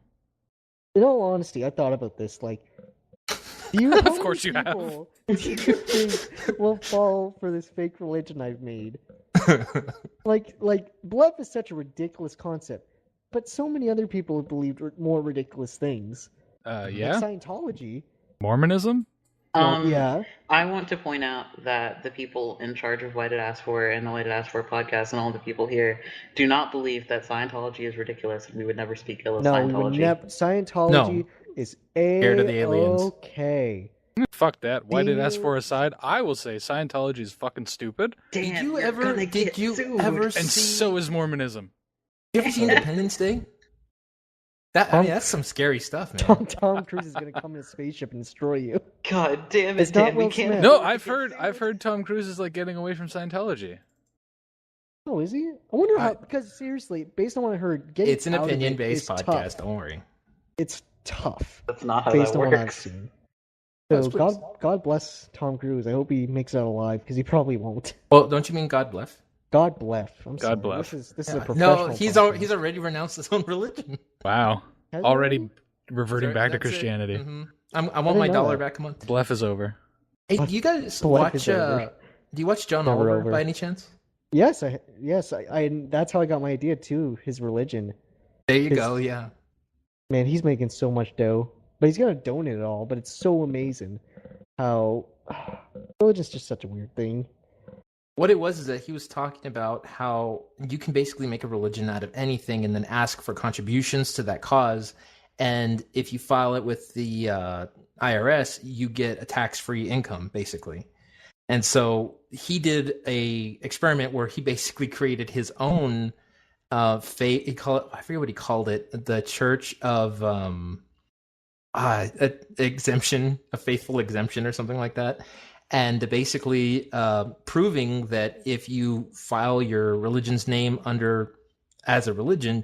Speaker 1: In all honesty, I thought about this. Like, do you?
Speaker 3: Of
Speaker 1: how
Speaker 3: course
Speaker 1: many
Speaker 3: you have.
Speaker 1: people do you think will fall for this fake religion I've made? Like bluff is such a ridiculous concept, but so many other people have believed more ridiculous things.
Speaker 3: yeah,
Speaker 1: Like Scientology.
Speaker 3: Mormonism.
Speaker 1: Yeah.
Speaker 2: I want to point out that the people in charge of Why Did Ask For and the Why Did Ask For podcast and all the people here do not believe that Scientology is ridiculous and we would never speak ill of
Speaker 1: No,
Speaker 2: Scientology.
Speaker 1: we would never. Scientology is
Speaker 4: Scared of the aliens.
Speaker 1: okay.
Speaker 3: Fuck that. Why did ask
Speaker 1: you-
Speaker 3: for aside? I will say Scientology is fucking stupid,
Speaker 2: Damn,
Speaker 4: Did you
Speaker 2: you're
Speaker 4: ever?
Speaker 2: gonna
Speaker 4: Did
Speaker 2: get
Speaker 4: you
Speaker 2: sued.
Speaker 4: ever
Speaker 3: and
Speaker 4: see?
Speaker 3: so is Mormonism.
Speaker 4: You ever see Independence Day? I mean, that's some scary stuff, man.
Speaker 1: Tom Cruise is gonna come in a spaceship and destroy you.
Speaker 2: God damn it,
Speaker 1: It's not
Speaker 2: Dan, we
Speaker 1: Will
Speaker 2: can't.
Speaker 1: Smith.
Speaker 3: No,
Speaker 2: afford to
Speaker 3: I've
Speaker 2: get
Speaker 3: heard
Speaker 2: sued.
Speaker 3: Tom Cruise is like getting away from Scientology.
Speaker 1: Oh, is he? I wonder how.
Speaker 3: I-
Speaker 1: Because seriously, based on what I heard, getting
Speaker 4: It's an
Speaker 1: out of it
Speaker 4: opinion-based
Speaker 1: is
Speaker 4: podcast.
Speaker 1: tough.
Speaker 4: Don't worry.
Speaker 1: It's tough.
Speaker 2: That's not how
Speaker 1: Based
Speaker 2: that
Speaker 1: on what I've
Speaker 2: works.
Speaker 1: seen.
Speaker 4: Yes,
Speaker 1: So
Speaker 4: please.
Speaker 1: God bless Tom Cruise. I hope he makes it out alive because he probably won't.
Speaker 4: Well, don't you mean God bless?
Speaker 1: God bless. I'm
Speaker 3: God
Speaker 1: sorry.
Speaker 3: bless.
Speaker 1: This is a professional.
Speaker 4: No, he's
Speaker 1: podcast.
Speaker 4: already renounced his own religion.
Speaker 3: Wow,
Speaker 1: Has he
Speaker 3: already
Speaker 1: really?
Speaker 3: reverting
Speaker 4: That's
Speaker 3: back to
Speaker 4: it.
Speaker 3: Christianity.
Speaker 4: Mhm. I want
Speaker 1: didn't
Speaker 4: my
Speaker 1: know
Speaker 4: dollar
Speaker 1: that.
Speaker 4: back a month.
Speaker 3: Blef is over.
Speaker 4: Hey, do you guys
Speaker 1: Life
Speaker 4: watch?
Speaker 1: is over.
Speaker 4: Do you watch John
Speaker 1: Never
Speaker 4: Oliver
Speaker 1: over.
Speaker 4: by any chance?
Speaker 1: Yes, I. That's how I got my idea too. His religion.
Speaker 4: There you
Speaker 1: His-
Speaker 4: go. Yeah.
Speaker 1: Man, he's making so much dough, but he's gonna donate it all. But it's so amazing how religion's just such a weird thing.
Speaker 4: What it was is that he was talking about how you can basically make a religion out of anything and then ask for contributions to that cause. And if you file it with the IRS, you get a tax-free income, basically. And so he did a experiment where he basically created his own faith. I forget what he called it, the Church of exemption, a faithful exemption, or something like that. And basically proving that if you file your religion's name as a religion,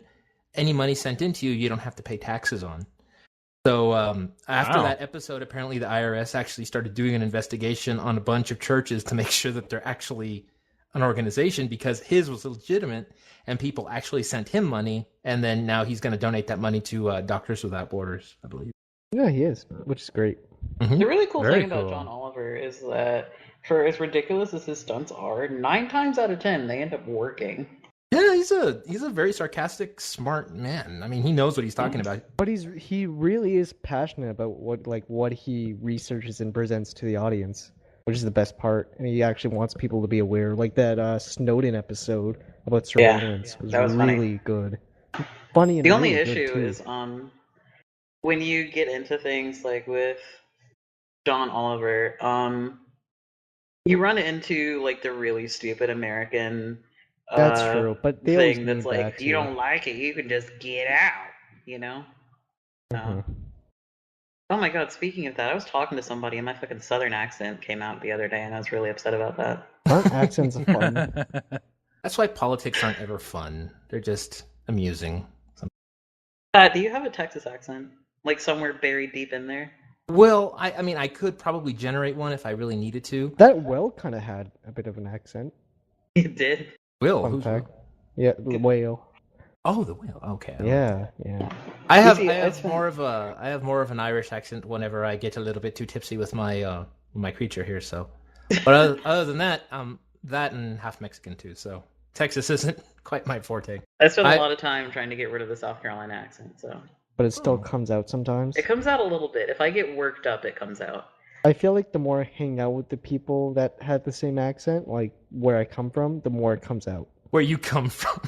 Speaker 4: any money sent into you, you don't have to pay taxes on. So after that episode, apparently the IRS actually started doing an investigation on a bunch of churches to make sure that they're actually an organization, because his was legitimate and people actually sent him money. And then now he's going to donate that money to Doctors Without Borders, I believe.
Speaker 1: Yeah, he is, which is great.
Speaker 2: The really cool
Speaker 3: Very
Speaker 2: thing about
Speaker 3: cool.
Speaker 2: John Oliver is that, for as ridiculous as his stunts are, 9 times out of 10 they end up working.
Speaker 4: Yeah, he's a very sarcastic, smart man. I mean, he knows what he's talking about.
Speaker 1: But he really is passionate about what he researches and presents to the audience, which is the best part. And he actually wants people to be aware. Like that Snowden episode about surveillance was
Speaker 2: that was
Speaker 1: really good. Funny and
Speaker 2: The only
Speaker 1: really good,
Speaker 2: issue
Speaker 1: too.
Speaker 2: is when you get into things like with John Oliver, you run into like the really stupid American
Speaker 1: That's true, but they always
Speaker 2: thing that's
Speaker 1: need
Speaker 2: like,
Speaker 1: that,
Speaker 2: if you
Speaker 1: too.
Speaker 2: don't like it, you can just get out, you know?
Speaker 1: Mhm.
Speaker 2: Oh my god, speaking of that, I was talking to somebody and my fucking southern accent came out the other day and I was really upset about that.
Speaker 1: Aren't accents fun?
Speaker 4: That's why politics aren't ever fun. They're just amusing.
Speaker 2: Do you have a Texas accent? Like somewhere buried deep in there?
Speaker 4: Well, I mean, I could probably generate one if I really needed to.
Speaker 1: That Will kind of had a bit of an accent.
Speaker 2: You did?
Speaker 4: Will,
Speaker 1: Fun
Speaker 4: who's
Speaker 1: fact.
Speaker 4: Will?
Speaker 1: Yeah, the whale.
Speaker 4: Oh, the whale. Okay.
Speaker 1: Yeah.
Speaker 4: I have
Speaker 2: it's
Speaker 4: more of an Irish accent whenever I get a little bit too tipsy with my creature here. So, but other than that, that and half Mexican too. So Texas isn't quite my forte.
Speaker 2: I spent a lot of time trying to get rid of the South Carolina accent, so.
Speaker 1: But it still comes out sometimes.
Speaker 2: It comes out a little bit. If I get worked up, it comes out.
Speaker 1: I feel like the more I hang out with the people that have the same accent, like where I come from, the more it comes out.
Speaker 4: Where you come from?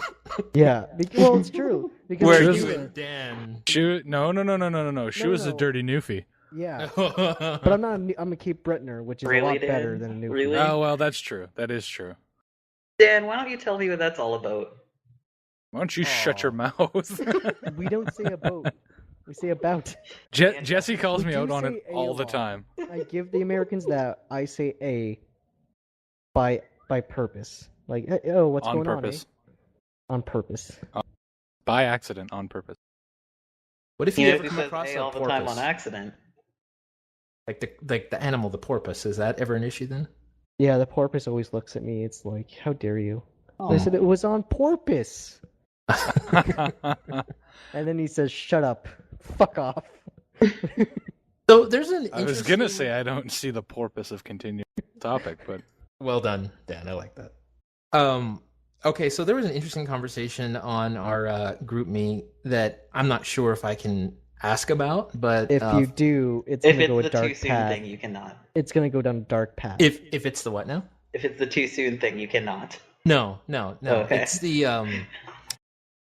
Speaker 1: Yeah, well, it's true. Because
Speaker 4: Where
Speaker 1: like,
Speaker 4: you and Dan?
Speaker 3: No. She was a dirty newfie.
Speaker 1: Yeah, but I'm not. I'm a Cape Bretoner, which is a lot better than a Newfoundland.
Speaker 2: Really?
Speaker 3: Oh well, that's true. That is true.
Speaker 2: Dan, why don't you tell me what that's all about?
Speaker 3: Why don't you shut your mouth?
Speaker 1: We don't say about. We say about.
Speaker 3: Jesse calls me
Speaker 1: do
Speaker 3: out on
Speaker 1: say
Speaker 3: it
Speaker 1: a
Speaker 3: all the
Speaker 1: lot.
Speaker 3: time.
Speaker 1: I give the Americans that. I say a by purpose. Like, oh, what's
Speaker 3: On
Speaker 1: going
Speaker 3: purpose.
Speaker 1: on? On purpose.
Speaker 3: By accident, on purpose.
Speaker 4: What if
Speaker 2: You
Speaker 4: you
Speaker 2: know
Speaker 4: ever
Speaker 2: who
Speaker 4: come
Speaker 2: says
Speaker 4: across
Speaker 2: A
Speaker 4: a
Speaker 2: all the time
Speaker 4: porpoise?
Speaker 2: on accident?
Speaker 4: Like the animal, the porpoise. Is that ever an issue then?
Speaker 1: Yeah, the porpoise always looks at me. It's like, how dare you?
Speaker 2: Oh.
Speaker 1: I said it was on porpoise. And then he says, shut up. Fuck off.
Speaker 4: So there's an
Speaker 3: I was gonna
Speaker 4: interesting-
Speaker 3: say I don't see the porpoise of continuing the topic, but
Speaker 4: Well done, Dan. I like that. Okay, so there was an interesting conversation on our group meet that I'm not sure if I can ask about, but
Speaker 1: If you do, it's
Speaker 2: If
Speaker 1: gonna go a
Speaker 2: it's the too
Speaker 1: dark
Speaker 2: soon
Speaker 1: path.
Speaker 2: thing, you cannot.
Speaker 1: It's gonna go down a dark path.
Speaker 4: if it's the what now?
Speaker 2: If it's the too soon thing, you cannot.
Speaker 4: No.
Speaker 2: Okay.
Speaker 4: It's the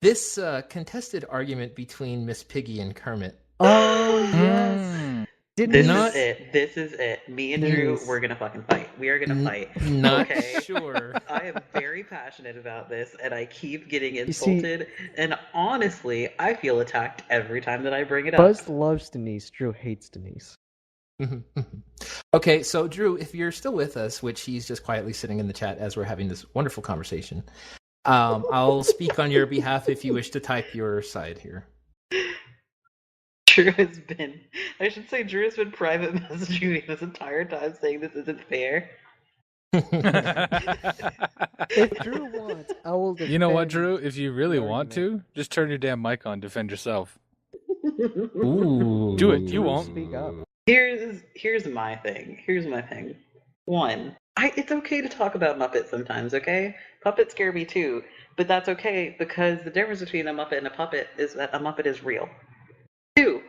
Speaker 4: this contested argument between Miss Piggy and Kermit.
Speaker 1: Oh yes. Didn't
Speaker 2: This
Speaker 4: Not-
Speaker 2: is it. This is it. Me and Drew,
Speaker 1: Yes.
Speaker 2: we're gonna fucking fight. We are gonna fight.
Speaker 4: Not
Speaker 2: Okay.
Speaker 4: sure.
Speaker 2: I am very passionate about this, and I keep getting
Speaker 1: You see-
Speaker 2: insulted. And honestly, I feel attacked every time that I bring it up.
Speaker 1: Buzz loves Denise. Drew hates Denise.
Speaker 4: Okay, so Drew, if you're still with us, which he's just quietly sitting in the chat as we're having this wonderful conversation, I'll speak on your behalf if you wish to type your side here.
Speaker 2: Drew has been, I should say, Drew has been private messaging me this entire time saying this isn't fair.
Speaker 1: If Drew wants, I will defend.
Speaker 3: you know what, Drew? If you really
Speaker 1: the
Speaker 3: want to, just turn your damn mic on. Defend yourself.
Speaker 4: Ooh.
Speaker 3: Do it. You won't.
Speaker 1: Speak up.
Speaker 2: Here's my thing. Here's my thing. One, it's okay to talk about Muppets sometimes, okay? Puppets scare me too, but that's okay because the difference between a Muppet and a puppet is that a Muppet is real. Two,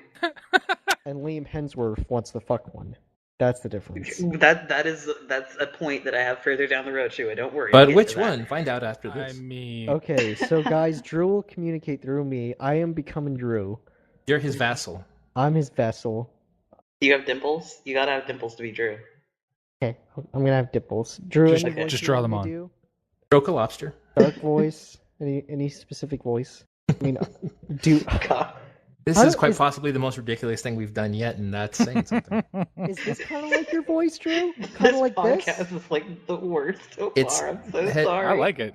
Speaker 1: And Liam Hemsworth wants to fuck one. That's the difference.
Speaker 2: that's a point that I have further down the road, Shua. Don't worry.
Speaker 4: But
Speaker 2: I'll get
Speaker 4: which
Speaker 2: to that.
Speaker 4: one? Find out after
Speaker 3: I
Speaker 4: this.
Speaker 3: mean,
Speaker 1: Okay, so guys, Drew will communicate through me. I am becoming Drew.
Speaker 4: You're his vassal.
Speaker 1: I'm his vessel.
Speaker 2: Do you have dimples? You gotta have dimples to be Drew.
Speaker 1: Okay, I'm gonna have dimples. Drew,
Speaker 3: Just-
Speaker 1: any
Speaker 2: okay.
Speaker 1: voice
Speaker 3: just
Speaker 1: you
Speaker 3: draw
Speaker 1: want
Speaker 3: them
Speaker 1: me
Speaker 3: on.
Speaker 1: to do?
Speaker 4: Stroke a lobster.
Speaker 1: Dark voice? Any specific voice? I mean, do
Speaker 2: God.
Speaker 4: This
Speaker 1: How
Speaker 4: is
Speaker 1: do-
Speaker 4: quite
Speaker 1: is-
Speaker 4: possibly the most ridiculous thing we've done yet, and that's saying something.
Speaker 1: is this kind of like your voice, Drew? Kind
Speaker 2: This
Speaker 1: of like
Speaker 2: podcast
Speaker 1: this?
Speaker 2: is like the worst so
Speaker 4: It's-
Speaker 2: far. I'm so
Speaker 4: he-
Speaker 2: sorry.
Speaker 3: I like it.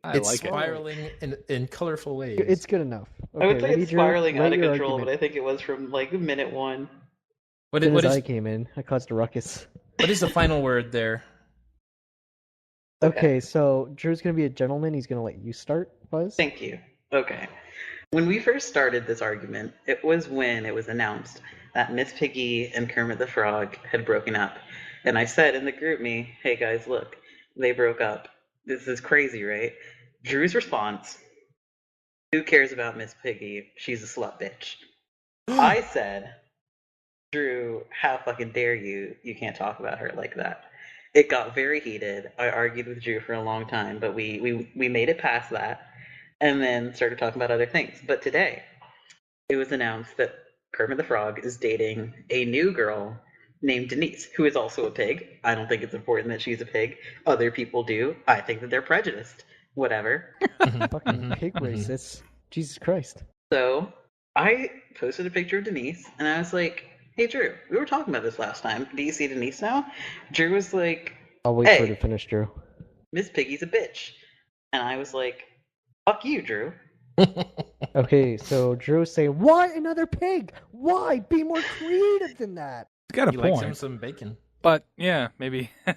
Speaker 3: I
Speaker 4: It's
Speaker 3: like it.
Speaker 4: spiraling in colorful ways.
Speaker 1: It's good enough.
Speaker 2: I would
Speaker 1: Okay,
Speaker 2: say
Speaker 1: ready,
Speaker 2: it's
Speaker 1: Drew?
Speaker 2: spiraling
Speaker 1: Lay
Speaker 2: out of
Speaker 1: your
Speaker 2: control,
Speaker 1: argument.
Speaker 2: but I think it was from like minute 1.
Speaker 4: What
Speaker 1: As soon
Speaker 4: what
Speaker 1: as I
Speaker 4: is
Speaker 1: came in, I caused a ruckus.
Speaker 4: what is the final word there?
Speaker 1: Okay, so Drew's gonna be a gentleman. He's gonna let you start, Buzz.
Speaker 2: Thank you. Okay. When we first started this argument, it was when it was announced that Miss Piggy and Kermit the Frog had broken up. And I said in the group me, hey guys, look, they broke up. This is crazy, right? Drew's response, who cares about Miss Piggy? She's a slut bitch. I said, Drew, how fucking dare you? You can't talk about her like that. It got very heated. I argued with Drew for a long time, but we made it past that and then started talking about other things. But today, it was announced that Kermit the Frog is dating a new girl named Denise, who is also a pig. I don't think it's important that she's a pig. Other people do. I think that they're prejudiced. Whatever.
Speaker 1: Fucking pig racist. Jesus Christ.
Speaker 2: So I posted a picture of Denise, and I was like, hey, Drew, we were talking about this last time. Do you see Denise now? Drew was like,
Speaker 1: I'll wait for her
Speaker 2: Hey.
Speaker 1: to finish, Drew.
Speaker 2: Miss Piggy's a bitch. And I was like, fuck you, Drew.
Speaker 1: Okay, so Drew's saying, why another pig? Why? Be more creative than that.
Speaker 3: He's got a
Speaker 4: He likes him
Speaker 3: point.
Speaker 4: some bacon.
Speaker 3: But yeah, maybe he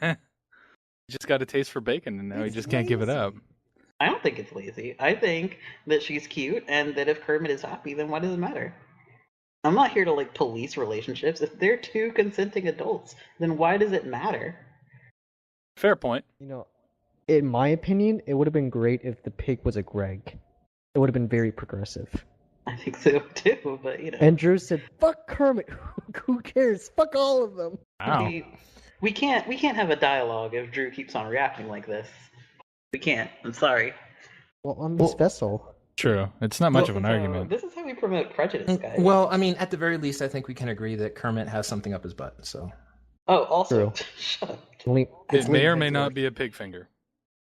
Speaker 3: just got a taste for bacon and now he
Speaker 1: It's
Speaker 3: just can't give it
Speaker 1: lazy.
Speaker 3: up.
Speaker 2: I don't think it's lazy. I think that she's cute, and that if Kermit is happy, then why does it matter? I'm not here to like police relationships. If they're two consenting adults, then why does it matter?
Speaker 3: Fair point.
Speaker 1: You know, in my opinion, it would have been great if the pig was a Greg. It would have been very progressive.
Speaker 2: I think so too, but you know.
Speaker 1: And Drew said, fuck Kermit. Who cares? Fuck all of them.
Speaker 3: Wow.
Speaker 2: We can't have a dialogue if Drew keeps on reacting like this. We can't. I'm sorry.
Speaker 1: Well, on this
Speaker 4: Well-
Speaker 1: vessel.
Speaker 3: True. It's not much of an
Speaker 2: So,
Speaker 3: argument.
Speaker 2: This is how we promote prejudice, guys.
Speaker 4: Well, I mean, at the very least, I think we can agree that Kermit has something up his butt. So
Speaker 2: Oh, also,
Speaker 1: True.
Speaker 2: shut up.
Speaker 3: It may or may not be a pig finger.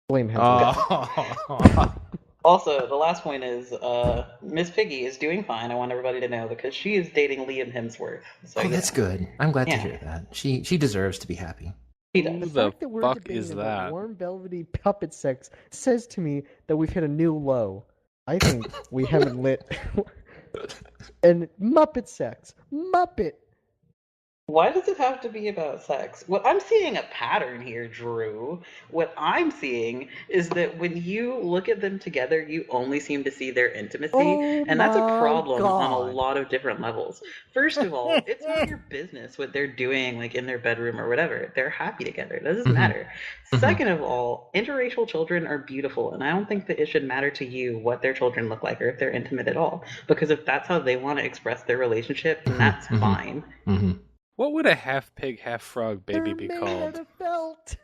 Speaker 1: Blame him.
Speaker 4: Oh.
Speaker 2: Also, the last point is Miss Piggy is doing fine. I want everybody to know because she is dating Liam Hemsworth. So
Speaker 4: Oh, that's good. I'm glad
Speaker 2: Yeah.
Speaker 4: to hear that. She deserves to be happy.
Speaker 2: He
Speaker 1: The
Speaker 2: does.
Speaker 3: The
Speaker 1: fact that we're
Speaker 3: fuck
Speaker 1: debating
Speaker 3: is
Speaker 1: about
Speaker 3: that?
Speaker 1: warm, velvety puppet sex says to me that we've hit a new low. I think we haven't lit. And Muppet sex. Muppet.
Speaker 2: Why does it have to be about sex? Well, I'm seeing a pattern here, Drew. What I'm seeing is that when you look at them together, you only seem to see their intimacy,
Speaker 1: Oh
Speaker 2: and that's a
Speaker 1: my
Speaker 2: problem on
Speaker 1: God.
Speaker 2: a lot of different levels. First of all, it's not your business what they're doing, like in their bedroom or whatever. They're happy together. It doesn't
Speaker 4: Mhm.
Speaker 2: matter.
Speaker 4: Mhm.
Speaker 2: Second of all, interracial children are beautiful, and I don't think that it should matter to you what their children look like or if they're intimate at all. Because if that's how they want to express their relationship, then
Speaker 4: Mhm,
Speaker 2: that's
Speaker 4: mhm.
Speaker 2: fine.
Speaker 4: Mm-hmm.
Speaker 3: What would a half pig, half frog baby
Speaker 1: They're
Speaker 3: be
Speaker 1: made
Speaker 3: called?
Speaker 1: out of felt.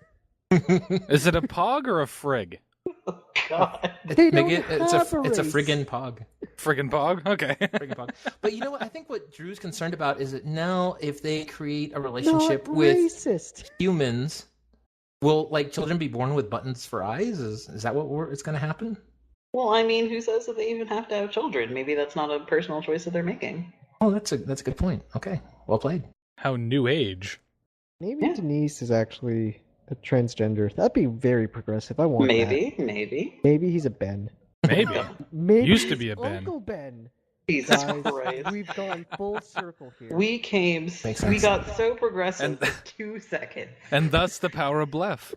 Speaker 3: Is it a pog or a frig?
Speaker 2: Oh, God.
Speaker 1: They don't
Speaker 4: it's
Speaker 1: have a
Speaker 4: it's a
Speaker 1: race.
Speaker 4: friggin' pog.
Speaker 3: Friggin' pog? Okay.
Speaker 4: Friggin' pog. But you know what? I think what Drew's concerned about is that now if they create a relationship
Speaker 1: Not
Speaker 4: with
Speaker 1: racist.
Speaker 4: humans, will like children be born with buttons for eyes? Is that what it's going to happen?
Speaker 2: Well, I mean, who says that they even have to have children? Maybe that's not a personal choice that they're making.
Speaker 4: Oh, that's a good point. Okay, well played.
Speaker 3: How new age.
Speaker 1: Maybe
Speaker 2: Yeah.
Speaker 1: Denise is actually a transgender. That'd be very progressive. I want that.
Speaker 2: Maybe.
Speaker 1: Maybe he's a Ben.
Speaker 3: Maybe.
Speaker 1: Maybe
Speaker 3: Used to
Speaker 1: he's
Speaker 3: be a Ben.
Speaker 1: Uncle Ben.
Speaker 2: Jesus
Speaker 1: Guys,
Speaker 2: Christ.
Speaker 1: we've gone full circle here.
Speaker 2: We
Speaker 4: Makes
Speaker 2: we
Speaker 4: sense.
Speaker 2: got so progressive
Speaker 3: And-
Speaker 2: for 2 seconds.
Speaker 3: And thus the power of blef.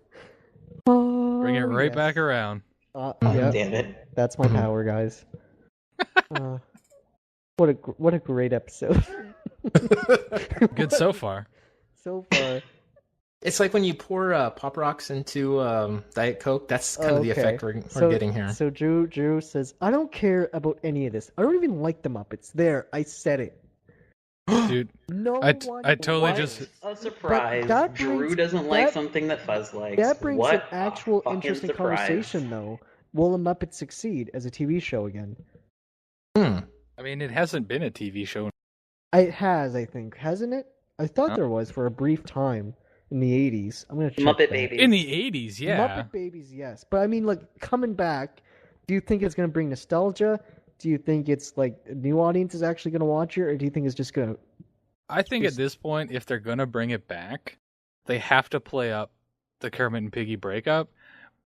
Speaker 1: Oh,
Speaker 3: Bring it right
Speaker 1: yes.
Speaker 3: back around.
Speaker 1: Yeah,
Speaker 2: Damn it.
Speaker 1: that's my
Speaker 4: Mhm.
Speaker 1: power, guys. What a great episode.
Speaker 3: Good so far.
Speaker 1: So far.
Speaker 4: It's like when you pour Pop Rocks into Diet Coke. That's kind of the
Speaker 1: Okay.
Speaker 4: effect we're getting here.
Speaker 1: So Drew says, I don't care about any of this. I don't even like the Muppets. There, I said it.
Speaker 3: Dude,
Speaker 1: No
Speaker 3: I
Speaker 1: one.
Speaker 3: totally
Speaker 2: What
Speaker 3: just...
Speaker 2: a surprise.
Speaker 1: that
Speaker 2: Drew
Speaker 1: brings-
Speaker 2: doesn't like
Speaker 1: that-
Speaker 2: something that Fuzz likes.
Speaker 1: That brings
Speaker 2: what
Speaker 1: an actual
Speaker 2: a fucking
Speaker 1: interesting
Speaker 2: surprise.
Speaker 1: conversation, though. Will the Muppets succeed as a TV show again?
Speaker 4: Hmm.
Speaker 3: I mean, it hasn't been a TV show.
Speaker 1: It has, I think, hasn't it? I thought
Speaker 3: Huh?
Speaker 1: there was for a brief time. in the 80s. I'm gonna check
Speaker 2: Muppet
Speaker 1: that.
Speaker 2: Babies.
Speaker 3: In the 80s, yeah.
Speaker 1: Muppet Babies, yes. But I mean, like, coming back, do you think it's gonna bring nostalgia? Do you think it's like a new audience is actually gonna watch it, or do you think it's just gonna?
Speaker 3: I think at this point, if they're gonna bring it back, they have to play up the Kermit and Piggy breakup,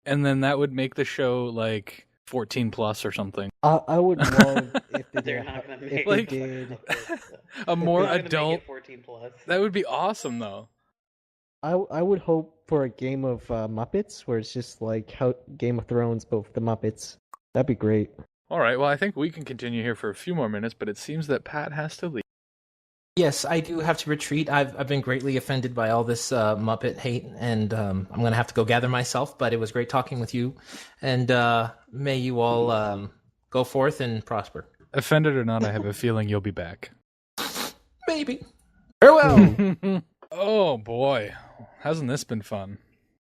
Speaker 3: and then that would make the show like 14 plus or something.
Speaker 1: I would love if they
Speaker 2: They're
Speaker 1: did.
Speaker 2: not gonna
Speaker 1: If
Speaker 2: make
Speaker 1: they
Speaker 3: Like-
Speaker 1: did,
Speaker 3: A more
Speaker 2: They're not gonna make
Speaker 3: adult.
Speaker 2: it 14 plus.
Speaker 3: That would be awesome, though.
Speaker 1: I would hope for a game of Muppets where it's just like how Game of Thrones, but with the Muppets. That'd be great.
Speaker 3: All right, well, I think we can continue here for a few more minutes, but it seems that Pat has to leave.
Speaker 4: Yes, I do have to retreat. I've been greatly offended by all this Muppet hate, and I'm going to have to go gather myself. But it was great talking with you, and may you all go forth and prosper.
Speaker 3: Offended or not, I have a feeling you'll be back.
Speaker 4: Maybe. Farewell.
Speaker 3: Oh boy, hasn't this been fun?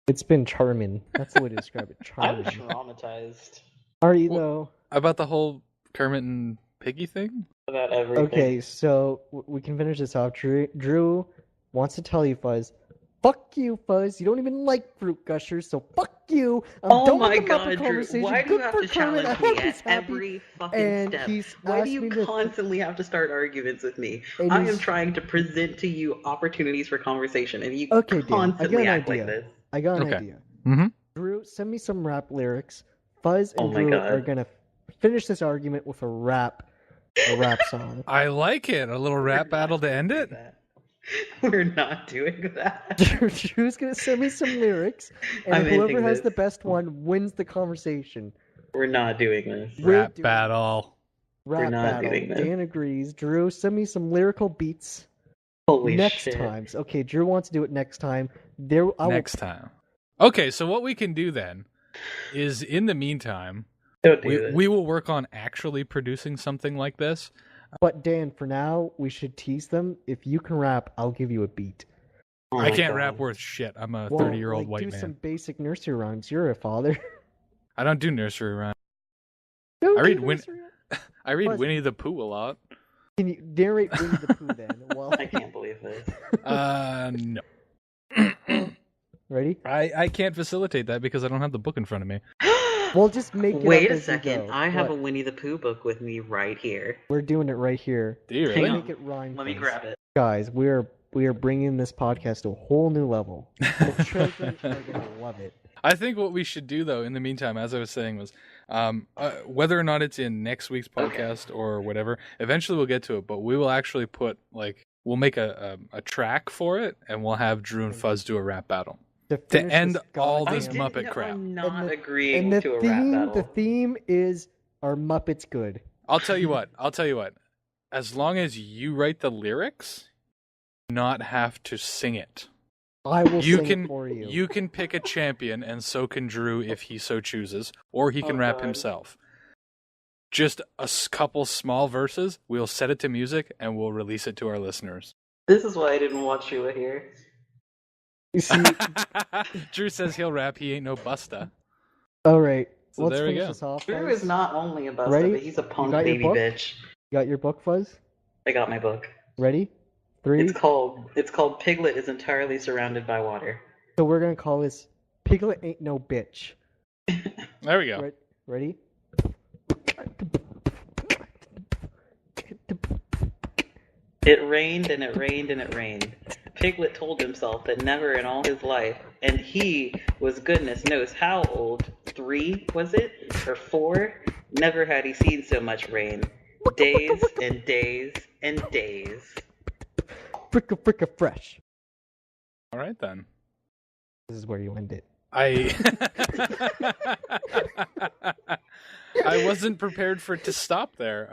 Speaker 1: It's been charming. That's the way to describe it.
Speaker 2: I'm
Speaker 1: Charming.
Speaker 2: traumatized
Speaker 1: Are you
Speaker 3: Well-
Speaker 1: though?
Speaker 3: About the whole Kermit and Piggy thing?
Speaker 2: about everything.
Speaker 1: Okay, so we can finish this off. Drew wants to tell you, Fuzz. Fuck you, Fuzz. You don't even like fruit gushers, so fuck you. I'm
Speaker 2: Oh
Speaker 1: done
Speaker 2: my
Speaker 1: with the Muppet
Speaker 2: god, Drew,
Speaker 1: conversation.
Speaker 2: why do you
Speaker 1: Good
Speaker 2: have
Speaker 1: for
Speaker 2: to
Speaker 1: Kermit.
Speaker 2: challenge
Speaker 1: I
Speaker 2: me
Speaker 1: hope
Speaker 2: at
Speaker 1: he's happy.
Speaker 2: every fucking
Speaker 1: And
Speaker 2: step?
Speaker 1: he's
Speaker 2: Why
Speaker 1: asked
Speaker 2: do you
Speaker 1: me to-
Speaker 2: constantly have to start arguments with me?
Speaker 1: And
Speaker 2: I am
Speaker 1: he's-
Speaker 2: trying to present to you opportunities for conversation, and you
Speaker 1: Okay, Dan, I got
Speaker 2: constantly
Speaker 1: an
Speaker 2: act
Speaker 1: idea.
Speaker 2: like this.
Speaker 1: I got an
Speaker 3: Okay.
Speaker 1: idea.
Speaker 3: Mm-hmm.
Speaker 1: Drew, send me some rap lyrics. Fuzz and
Speaker 2: Oh my
Speaker 1: Drew
Speaker 2: God.
Speaker 1: are gonna finish this argument with a rap song.
Speaker 3: I like it. A little rap battle to end it?
Speaker 2: We're not doing that.
Speaker 1: Drew's gonna send me some lyrics, and
Speaker 2: I'm
Speaker 1: whoever
Speaker 2: ending
Speaker 1: has the
Speaker 2: this.
Speaker 1: best one wins the conversation.
Speaker 2: We're not doing this.
Speaker 1: We're
Speaker 3: Rap
Speaker 1: doing
Speaker 3: battle.
Speaker 1: Rap
Speaker 2: not
Speaker 1: battle.
Speaker 2: doing this.
Speaker 1: Dan agrees. Drew, send me some lyrical beats
Speaker 2: Holy
Speaker 1: next
Speaker 2: shit.
Speaker 1: times. Okay, Drew wants to do it next time. I will
Speaker 3: Next time. Okay, so what we can do then is, in the meantime,
Speaker 2: Don't do this.
Speaker 3: we will work on actually producing something like this.
Speaker 1: But Dan, for now, we should tease them. If you can rap, I'll give you a beat.
Speaker 2: Oh
Speaker 3: I
Speaker 2: my
Speaker 3: can't
Speaker 2: God.
Speaker 3: rap worth shit. I'm a
Speaker 1: Well,
Speaker 3: 30-year-old
Speaker 1: like,
Speaker 3: white
Speaker 1: do
Speaker 3: man.
Speaker 1: some basic nursery rhymes. You're a father.
Speaker 3: I don't do nursery rhymes.
Speaker 1: Don't
Speaker 3: I
Speaker 1: do
Speaker 3: read Win-
Speaker 1: nursery rhymes.
Speaker 3: I read
Speaker 1: Plus-
Speaker 3: Winnie the Pooh a lot.
Speaker 1: Can you narrate Winnie the Pooh then? Well,
Speaker 2: I can't believe this.
Speaker 3: No.
Speaker 1: ready?
Speaker 3: I can't facilitate that because I don't have the book in front of me.
Speaker 1: We'll just make it
Speaker 2: Wait
Speaker 1: up
Speaker 2: a
Speaker 1: as we
Speaker 2: second.
Speaker 1: go.
Speaker 2: I have
Speaker 1: What?
Speaker 2: a Winnie the Pooh book with me right here.
Speaker 1: We're doing it right here.
Speaker 3: Do you
Speaker 2: Hang
Speaker 3: really?
Speaker 2: on.
Speaker 1: Make it rhyme.
Speaker 2: Let me
Speaker 1: first.
Speaker 2: grab it.
Speaker 1: Guys, we are bringing this podcast to a whole new level. The children are gonna love it.
Speaker 3: I think what we should do, though, in the meantime, as I was saying, was whether or not it's in next week's podcast or whatever, eventually we'll get to it, but we will actually we'll make a track for it, and we'll have Drew and Fuzz do a rap battle.
Speaker 1: To
Speaker 3: To
Speaker 1: finish
Speaker 3: end
Speaker 1: this
Speaker 3: all
Speaker 1: goddamn-
Speaker 3: this Muppet
Speaker 2: No,
Speaker 3: crap.
Speaker 2: I'm not
Speaker 1: And
Speaker 2: agreeing
Speaker 1: the
Speaker 2: to a
Speaker 1: theme,
Speaker 2: rap battle.
Speaker 1: the theme is are Muppets good?
Speaker 3: I'll tell you what. As long as you write the lyrics, you not have to sing it.
Speaker 1: I will
Speaker 3: You
Speaker 1: sing
Speaker 3: can
Speaker 1: it for you.
Speaker 3: you can pick a champion, and so can Drew if he so chooses, or he can
Speaker 2: Oh,
Speaker 3: rap
Speaker 2: God.
Speaker 3: himself. Just couple small verses. We'll set it to music, and we'll release it to our listeners.
Speaker 2: This is why I didn't want Shua here.
Speaker 1: You see,
Speaker 3: Drew says he'll rap. He ain't no busta.
Speaker 1: all right.
Speaker 3: So
Speaker 1: Let's
Speaker 3: there we
Speaker 1: finish
Speaker 3: go.
Speaker 1: this off.
Speaker 2: Drew
Speaker 1: Fuzz.
Speaker 2: is not only a buster,
Speaker 1: Ready?
Speaker 2: but he's a punk
Speaker 1: got your
Speaker 2: baby
Speaker 1: book?
Speaker 2: bitch.
Speaker 1: You got your book, Fuzz?
Speaker 2: I got my book.
Speaker 1: Ready? 3.
Speaker 2: It's called Piglet is Entirely Surrounded by Water.
Speaker 1: So we're gonna call this Piglet Ain't No Bitch.
Speaker 3: There we go.
Speaker 1: Ready?
Speaker 2: It rained and it rained and it rained. Piglet told himself that never in all his life, and he was goodness knows how old, 3 was it? Or 4? Never had he seen so much rain. Days and days and days.
Speaker 1: Fricka fresh.
Speaker 3: All right then.
Speaker 1: This is where you end it.
Speaker 3: I I wasn't prepared for it to stop there.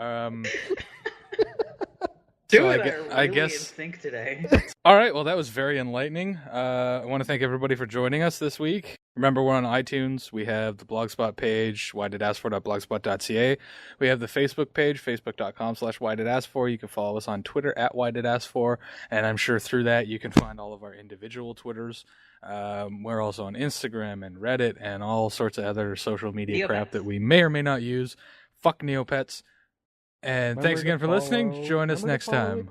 Speaker 2: Drew
Speaker 3: So
Speaker 2: and
Speaker 3: I
Speaker 2: I
Speaker 3: gue-
Speaker 2: are
Speaker 3: I
Speaker 2: really
Speaker 3: guess-
Speaker 2: in sync today.
Speaker 3: All right, well, that was very enlightening. I want to thank everybody for joining us this week. Remember, we're on iTunes. We have the Blogspot page, whydidaskfor.blogspot.ca. We have the Facebook page, facebook.com/whydidaskfor. You can follow us on Twitter at whydidaskfor, and I'm sure through that you can find all of our individual Twitters. We're also on Instagram and Reddit and all sorts of other social media crap
Speaker 2: Neopets.
Speaker 3: that we may or may not use. Fuck Neopets. And thanks again for listening. Join us next time.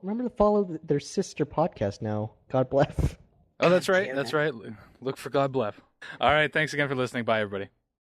Speaker 1: Remember to follow their sister podcast now. God bless.
Speaker 3: Oh, that's right.
Speaker 2: Damn
Speaker 3: That's
Speaker 2: it.
Speaker 3: right. Look for God Bless. All right. Thanks again for listening. Bye, everybody.